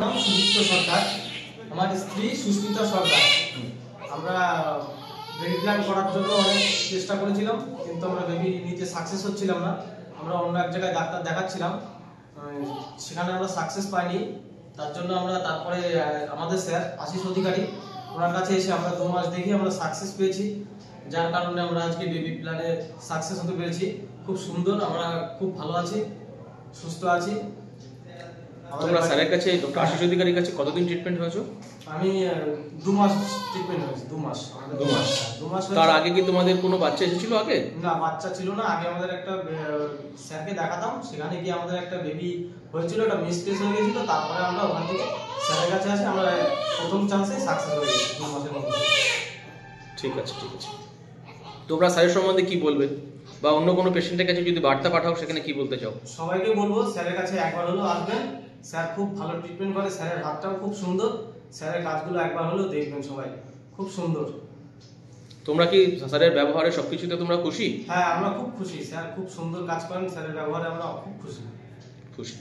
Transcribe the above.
নাম সুদীপ্ত সরকার, আমার স্ত্রী সুস্মিতা সরকার। আমরা বেবি প্ল্যান করার জন্য অনেক চেষ্টা করেছিলাম, কিন্তু আমরা বেবি নিতে সাকসেস হচ্ছিলাম না। আমরা অন্য এক জায়গায় ডাক্তার দেখাচ্ছিলাম, সেখানে আমরা সাকসেস পাইনি। তার জন্য আমরা তারপরে আমাদের স্যার আশিস অধিকারী, ওনার কাছে এসে আমরা 2 মাস দেখে আমরা সাকসেস পেয়েছি, যার কারণে আমরা আজকে বেবি প্ল্যানে সাকসেস হতে পেরেছি। খুব সুন্দর, আমরা খুব ভালো আছি, সুস্থ আছি। তোমরা স্যারের কাছে, ডক্টর আশিস অধিকারীর কাছে কতদিন ট্রিটমেন্ট হয়েছো? আমি 2 মাস ট্রিটমেন্ট হয়েছে। 2 মাস। 2 মাস। তার আগে কি তোমাদের কোনো বাচ্চা এসেছিল আগে? না, বাচ্চা ছিল না। আগে আমাদের একটা স্যারকে দেখাতাম, সেখানে গিয়ে আমাদের একটা বেবি হয়েছিল, একটা মিসকেস হয়ে গেছিল। তারপরে আমরা ওখান থেকে স্যারের কাছে আসি, আমরা প্রথম চান্সে সাকসেস হয়ে গেছি 2 মাসের মধ্যে। ঠিক আছে, ঠিক আছে। তোমরা স্যারের সম্বন্ধে কি বলবে, বা অন্য কোনো পেশেন্টের কাছে যদি বার্তা পাঠাও সেখানে কি বলতে চাও? সবাইকে বলবো স্যারের কাছে একবার হলেও আসবেন। স্যার খুব ভালো ট্রিটমেন্ট করে, স্যারের হাতটাও খুব সুন্দর, স্যারের কাজগুলো একবার হলেও দেখবেন সবাই, খুব সুন্দর। তোমরা কি স্যারের ব্যবহারে সবকিছুতে তোমরা খুশি? হ্যাঁ, আমরা খুব খুশি। স্যার খুব সুন্দর কাজ করেন, স্যারের ব্যবহারে আমরা খুব খুশি। খুশি।